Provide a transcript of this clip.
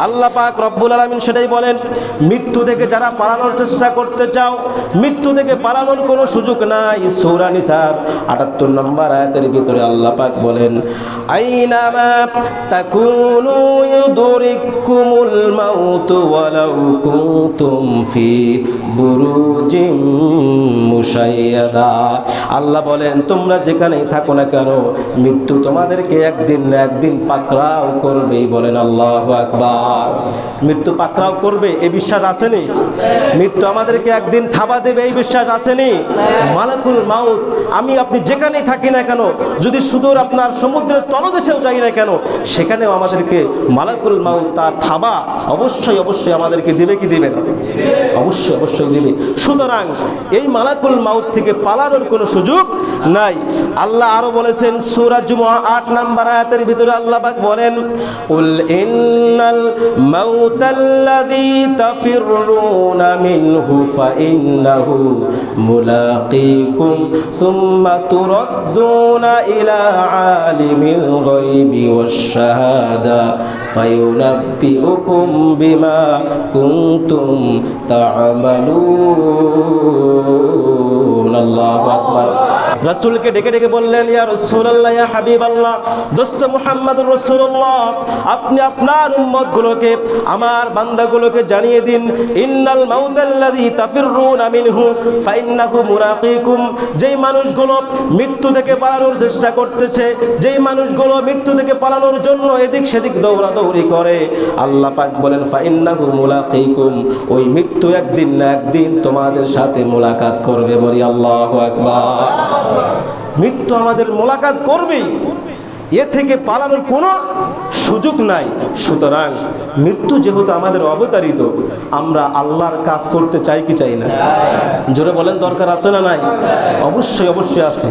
আল্লাহ পাক রব্বুল আলামিন সেটাই বলেন, মৃত্যু থেকে যারা পালানোর চেষ্টা করতে চাও, মৃত্যু থেকে পালানোর কোনো সুযোগ নাই। সূরা নিসার ৭৮ নম্বর আয়াতের ভিতরে আল্লাহ পাক বলেন, আইনামা তাকুনু ইউদরিকুমুল মাউত ওয়ালাউ কুনতুম ফি বুরুজিম মুশাইয়াদা। আল্লাহ বলেন, তোমরা যেখানেই থাকো না কেন, মৃত্যু তোমাদেরকে একদিন না একদিন পাকড়াও করবেই। বলেন আল্লাহু আকবার। মৃত্যু পাকড়াও করবে, এই বিশ্বাস আসেনি? মৃত্যু আমাদেরকে একদিন থাবা দেবে, এই বিশ্বাস আসেনি? মালাকুল মাউত, আমি আপনি যেখানেই থাকি না কেন, যদি সুদূর আপনার সমুদ্রের তলদেশেও যাই না কেন, সেখানেও আমাদেরকে মালাকুল মাউত তার থাবা অবশ্যই অবশ্যই আমাদেরকে দিবে কি দিবে না? অবশ্যই অবশ্যই দিবে। সুতরাং এই মালাকুল মাউত থেকে পালানোর কোনো সুযোগ নাই। আল্লাহ আরো বলেছেন সূরা জুমুআ ৮ নম্বর আয়াতের ভিতরে আল্লাহ পাক বলেন, কুল ইন্নাল মাউতাল্লাযী তাফিররুনা মিনহু ফাইন্নাহু মুলাকীকুম সুম্মা তুরাদ্দুনা ইলা আলিমিল গায়বি ওয়াশ শাহাদা ফায়ুনাব্বিউকুম বিমা কুনতুম তা'মালুন। আল্লাহু আকবার। রাসূলকে ডেকে ডেকে বললেন, ইয়া রাসূলুল্লাহ, ইয়া হাবিবাল্লাহ, দোস্ত মুহাম্মদুর রাসূলুল্লাহ, আপনি আপনার উম্মতগুলোকে, আমার বান্দাগুলোকে জানিয়ে দিন, ইন্নাল মাউতাল্লাযী তাফিররুনা মিনহু ফাইন্নাহু মুলাকীকুম। যেই মানুষগুলো মৃত্যু থেকে পালানোর চেষ্টা করতেছে, যেই মানুষগুলো মৃত্যু থেকে পালানোর জন্য এদিক সেদিক দৌড়াদৌড়ি করে, আল্লাহ পাক বলেন ফাইন্নাহু মুলাকীকুম, ওই মৃত্যু একদিন না একদিন তোমাদের সাথে মোলাকাত করবে। বলি আল্লাহু আকবার। মৃত্যু আমাদের মোলাকাত করবেই, এ থেকে পালানোর কোনো সুযোগ নাই। সুতরাং মৃত্যু যেহেতু আমাদের অবতারিত, আমরা আল্লাহর কাজ করতে চাই কি চাই না? জোরে বলেন, দরকার আছে না নাই? অবশ্যই অবশ্যই আছে।